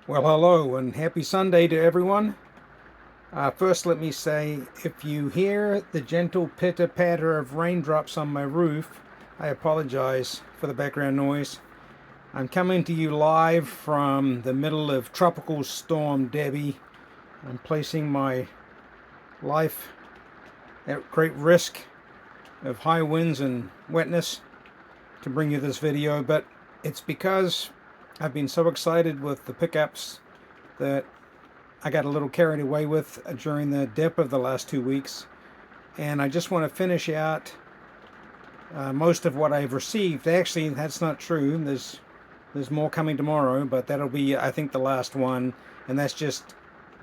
Well, hello and happy Sunday to everyone. First, let me say if you hear the gentle pitter patter of raindrops on my roof, I apologize for the background noise. I'm coming to you live from the middle of Tropical Storm Debbie. I'm placing my life at great risk of high winds and wetness to bring you this video, but it's because I've been so excited with the pickups that I got a little carried away with during the dip of the last 2 weeks, and I just want to finish out most of what I've received. Actually, that's not true. There's more coming tomorrow, but that'll be, I think, the last one, and that's just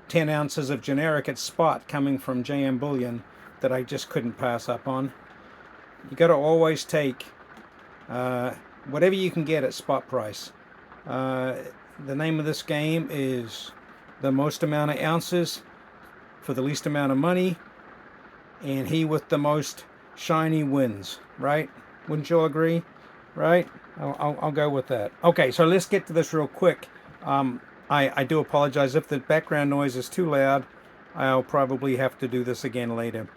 10 ounces of generic at spot coming from JM Bullion that I just couldn't pass up on. You got to always take whatever you can get at spot price. The name of this game is the most amount of ounces for the least amount of money, and he with the most shiny wins, right? Wouldn't you all agree? Right? I'll go with that. Okay, so let's get to this real quick. I do apologize if the background noise is too loud. I'll probably have to do this again later.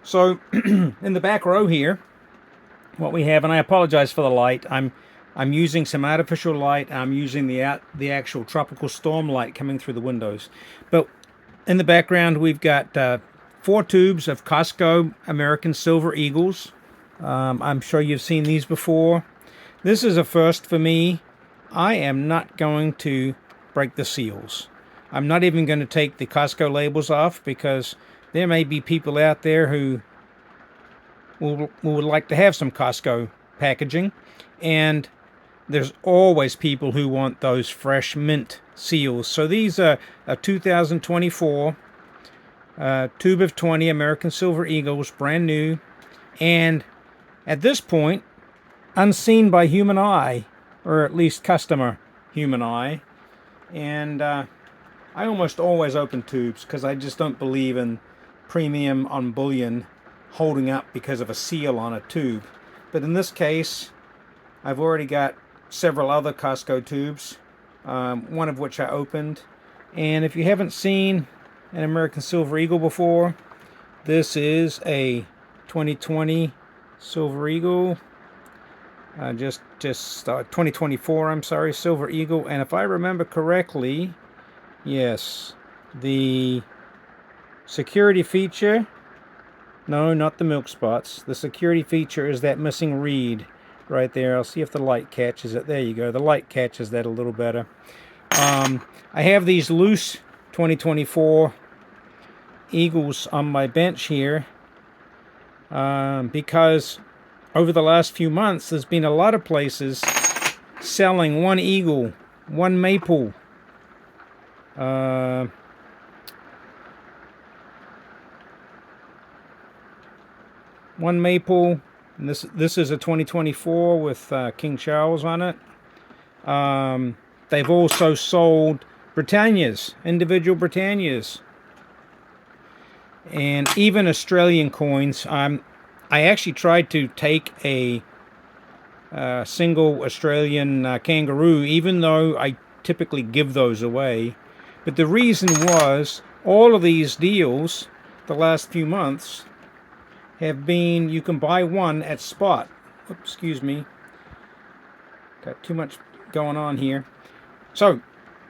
So in the back row here, what we have, and I apologize for the light. I'm using some artificial light. I'm using the actual tropical storm light coming through the windows. But in the background, we've got 4 tubes of COSTCO American Silver Eagles. I'm sure you've seen these before. This is a first for me. I am not going to break the seals. I'm not even going to take the COSTCO labels off, because there may be people out there who would like to have some COSTCO packaging, and there's always people who want those fresh mint seals. So these are a 2024 tube of 20 American Silver Eagles, brand new, and at this point unseen by human eye, or at least customer human eye. And I almost always open tubes because I just don't believe in premium on bullion holding up because of a seal on a tube. But in this case, I've already got several other COSTCO tubes, one of which I opened. And if you haven't seen an American Silver Eagle before, this is a 2020 Silver Eagle, just 2024, I'm sorry, Silver Eagle. And if I remember correctly, yes, the security feature, no, not the milk spots. The security feature is that missing reed right there. I'll see if the light catches it. There you go. The light catches that a little better. I have these loose 2024 Eagles on my bench here because over the last few months there's been a lot of places selling one Eagle, one maple, one maple, and this is a 2024 with King Charles on it. They've also sold Britannias, individual Britannias, and even Australian coins. I actually tried to take a single Australian kangaroo, even though I typically give those away. But the reason was all of these deals the last few months have been, you can buy one at spot. Oops, excuse me. Got too much going on here. So,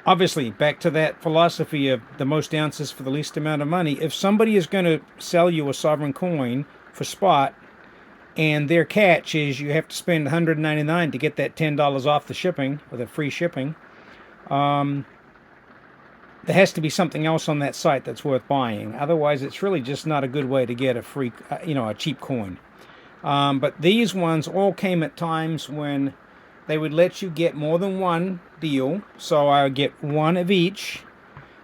obviously, back to that philosophy of the most ounces for the least amount of money. If somebody is going to sell you a sovereign coin for spot, and their catch is you have to spend $199 to get that $10 off the shipping, or the free shipping, there has to be something else on that site that's worth buying. Otherwise, it's really just not a good way to get a free, a cheap coin. But these ones all came at times when they would let you get more than one deal. So I would get one of each,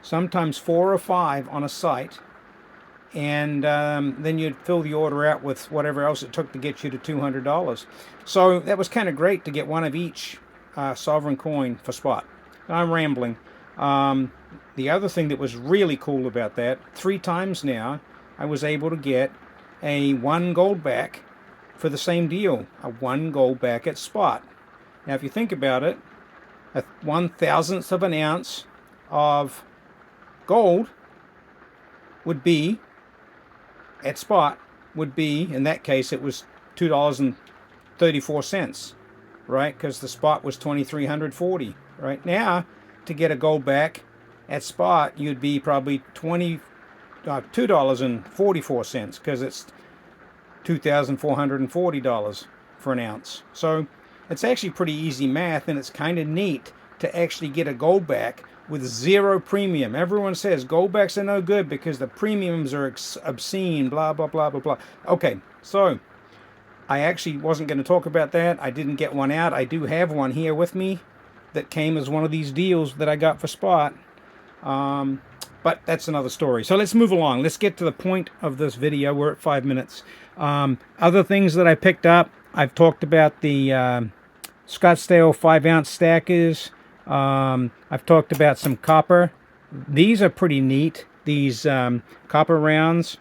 sometimes 4 or 5 on a site. And then you'd fill the order out with whatever else it took to get you to $200. So that was kind of great to get one of each sovereign coin for spot. I'm rambling. The other thing that was really cool about that, 3 times now, I was able to get a 1 gold back for the same deal, a 1 gold back at spot. Now, if you think about it, a 1/1000th of an ounce of gold would be, at spot, would be, in that case, it was $2.34, right? Because the spot was 2,340. Right now, to get a gold back at spot, you'd be probably $2.44, because it's $2,440 for an ounce. So it's actually pretty easy math, and it's kind of neat to actually get a gold back with zero premium. Everyone says gold backs are no good because the premiums are obscene, blah, blah, blah, blah, blah. Okay, so I actually wasn't going to talk about that. I didn't get one out. I do have one here with me that came as one of these deals that I got for spot. But that's another story. So let's move along. Let's get to the point of this video. We're at 5 minutes. Other things that I picked up, I've talked about the Scottsdale 5-ounce stackers. I've talked about some copper. These are pretty neat, these copper rounds.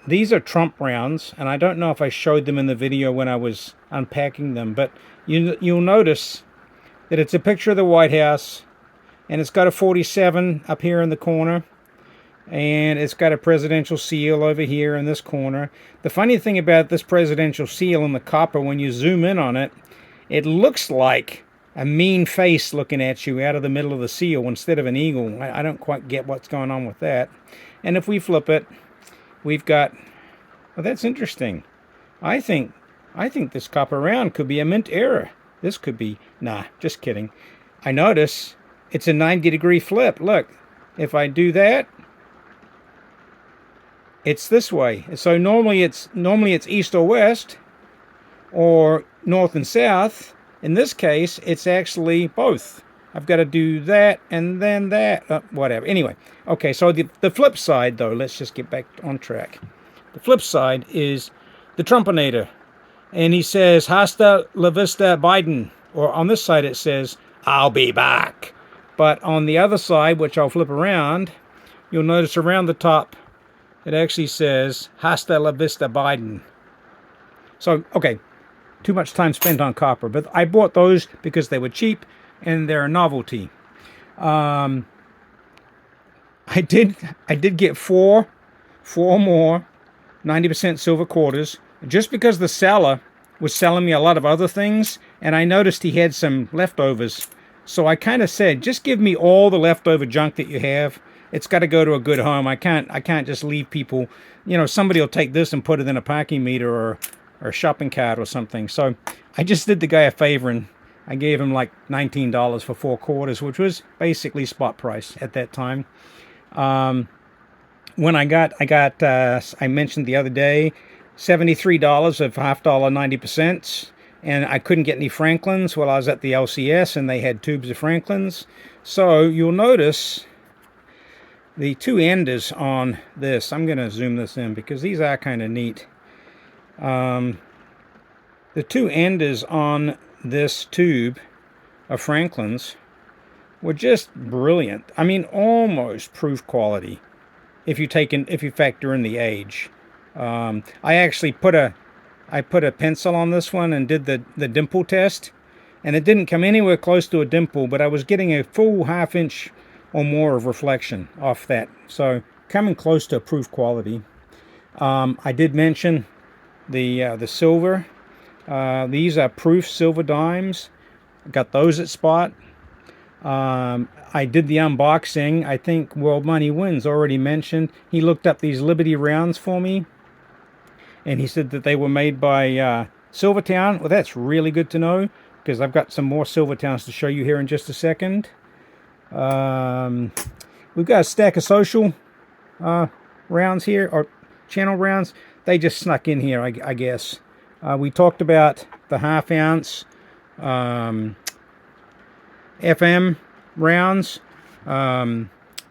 These are Trump rounds, and I don't know if I showed them in the video when I was unpacking them, but you'll notice that it's a picture of the White House, and it's got a 47 up here in the corner, and it's got a presidential seal over here in this corner. The funny thing about this presidential seal in the copper, when you zoom in on it, it looks like a mean face looking at you out of the middle of the seal instead of an eagle. I don't quite get what's going on with that. And if we flip it, we've got, well, that's interesting. I think this copper round could be a mint error. This could be, nah, just kidding. I notice it's a 90-degree flip. Look, if I do that, it's this way. So normally it's east or west, or north and south. In this case, it's actually both. I've got to do that and then that. Whatever. Anyway, okay, so the flip side, though, let's just get back on track. The flip side is the Trumpinator. And he says, hasta la vista, Biden. Or on this side, it says, I'll be back. But on the other side, which I'll flip around, you'll notice around the top, it actually says, hasta la vista, Biden. So, okay. Too much time spent on copper, but I bought those because they were cheap and they're a novelty. I did get four more 90% silver quarters, just because the seller was selling me a lot of other things, and I noticed he had some leftovers. So I kind of said, just give me all the leftover junk that you have. It's got to go to a good home. I can't just leave people. You know, somebody will take this and put it in a parking meter or a shopping cart or something. So I just did the guy a favor, and I gave him like $19 for 4 quarters, which was basically spot price at that time. When I mentioned the other day, $73 of $half dollar 90%, and I couldn't get any Franklins while I was at the LCS, and they had tubes of Franklins. So you'll notice the two enders on this. I'm going to zoom this in because these are kind of neat. The two enders on this tube of Franklin's were just brilliant. I mean, almost proof quality if you factor in the age. I actually put a pencil on this one and did the dimple test, and it didn't come anywhere close to a dimple, but I was getting a full half-inch or more of reflection off that. So coming close to proof quality. I did mention the silver. These are proof silver dimes. Got those at spot. I did the unboxing. I think World Money Wins already mentioned. He looked up these Liberty rounds for me, and he said that they were made by Silvertown. Well, that's really good to know, because I've got some more Silvertowns to show you here in just a second. We've got a stack of social rounds here, or channel rounds. They just snuck in here, I guess. We talked about the half-ounce FM rounds.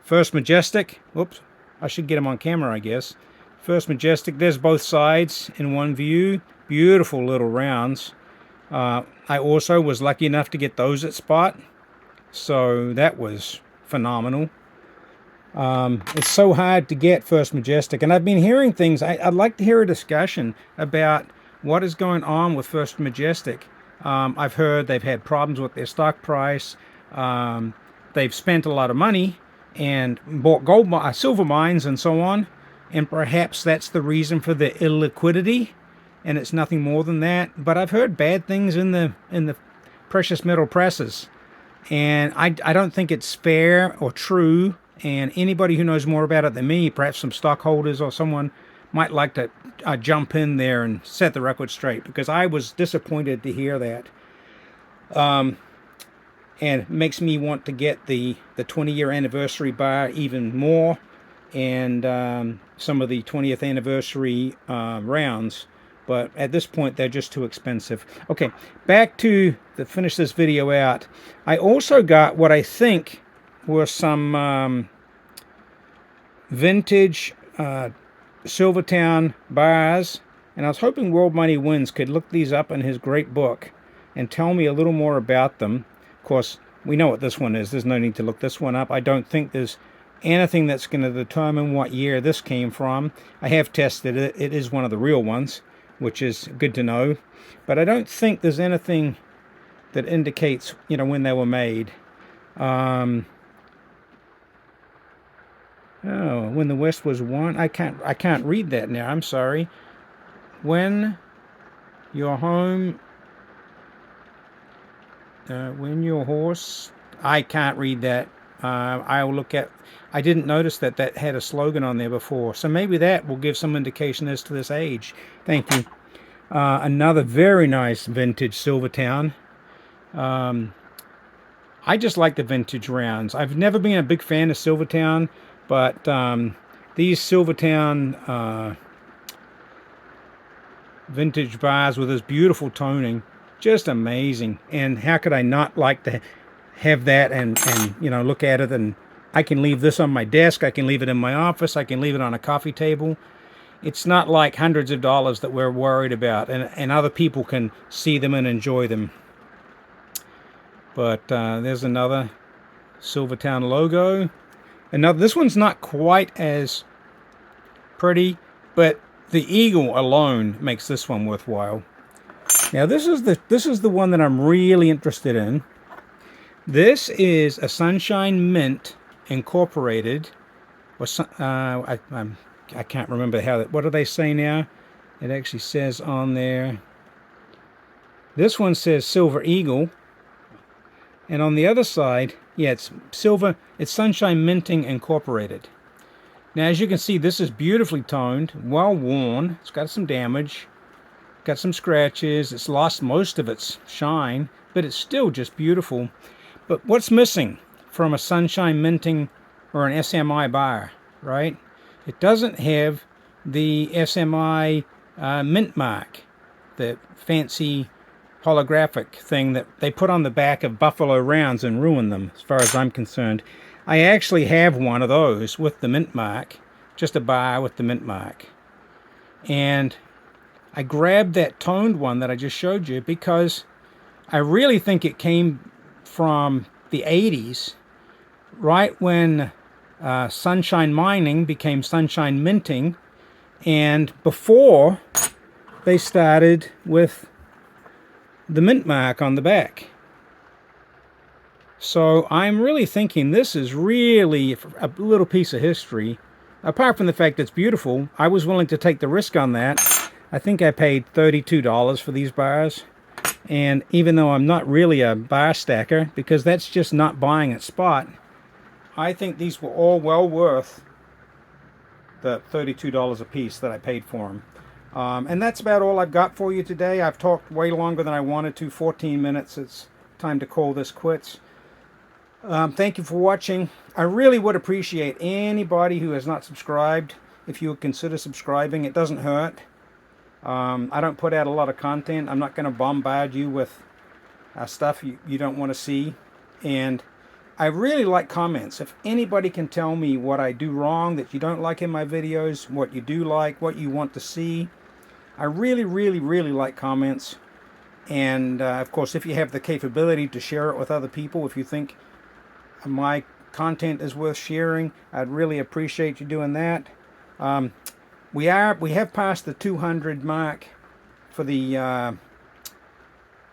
First Majestic. Whoops. I should get them on camera, I guess. First Majestic. There's both sides in one view. Beautiful little rounds. I also was lucky enough to get those at spot. So that was phenomenal. It's so hard to get First Majestic, and I've been hearing things. I'd like to hear a discussion about what is going on with First Majestic. I've heard they've had problems with their stock price. they've spent a lot of money and bought silver mines and so on, and perhaps that's the reason for the illiquidity, and it's nothing more than that. But I've heard bad things in the precious metal presses, and I don't think it's fair or true. And anybody who knows more about it than me, perhaps some stockholders or someone, might like to jump in there and set the record straight, because I was disappointed to hear that. And it makes me want to get the 20-year anniversary bar even more, and some of the 20th anniversary rounds. But at this point, they're just too expensive. Okay, back to finish this video out. I also got what I think were some vintage Silvertown bars, and I was hoping World Money Wins could look these up in his great book and tell me a little more about them. Of course, we know what this one is. There's no need to look this one up. I don't think there's anything that's going to determine what year this came from. I have tested it. It is one of the real ones, which is good to know. But I don't think there's anything that indicates, when they were made. Oh, when the West was won. I can't read that now. I'm sorry. When your home... when your horse... I can't read that. I'll look at... I didn't notice that had a slogan on there before. So maybe that will give some indication as to this age. Thank you. Another very nice vintage Silvertown. I just like the vintage rounds. I've never been a big fan of Silvertown, but these Silvertown vintage bars with this beautiful toning, just amazing. And how could I not like to have that and look at it? And I can leave this on my desk, I can leave it in my office, I can leave it on a coffee table. It's not like hundreds of dollars that we're worried about, and other people can see them and enjoy them. But there's another Silvertown logo. This one's not quite as pretty, but the eagle alone makes this one worthwhile. Now this is the one that I'm really interested in. This is a Sunshine Mint Incorporated. I can't remember what do they say now? It actually says on there. This one says Silver Eagle, and on the other side, yeah, it's silver. It's Sunshine Minting Incorporated. Now, as you can see, this is beautifully toned, well worn. It's got some damage, got some scratches. It's lost most of its shine, but it's still just beautiful. But what's missing from a Sunshine Minting or an SMI bar, right? It doesn't have the SMI mint mark, the fancy holographic thing that they put on the back of Buffalo rounds and ruin them, as far as I'm concerned. I actually have one of those with the mint mark, just a bar with the mint mark. And I grabbed that toned one that I just showed you because I really think it came from the 80s, right when Sunshine Mining became Sunshine Minting, and before they started with the mint mark on the back. So I'm really thinking this is really a little piece of history. Apart from the fact that it's beautiful, I was willing to take the risk on that. I think I paid $32 for these bars. And even though I'm not really a bar stacker, because that's just not buying at spot, I think these were all well worth the $32 a piece that I paid for them. And that's about all I've got for you today. I've talked way longer than I wanted to, 14 minutes. It's time to call this quits. Thank you for watching. I really would appreciate anybody who has not subscribed, if you would consider subscribing. It doesn't hurt. I don't put out a lot of content. I'm not going to bombard you with stuff you don't want to see. And I really like comments. If anybody can tell me what I do wrong, that you don't like in my videos, what you do like, what you want to see, I really, really, really like comments. And of course, if you have the capability to share it with other people, if you think my content is worth sharing, I'd really appreciate you doing that. We have passed the 200 mark for the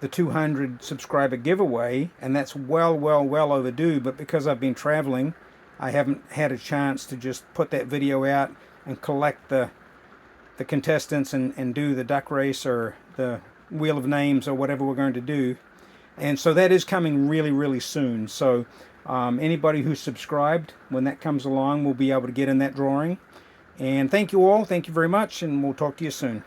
the 200 subscriber giveaway, and that's well overdue. But because I've been traveling, I haven't had a chance to just put that video out and collect the contestants and do the duck race or the wheel of names or whatever we're going to do. And so that is coming really soon. So anybody who's subscribed, when that comes along, will be able to get in that drawing. And thank you all. Thank you very much, and we'll talk to you soon.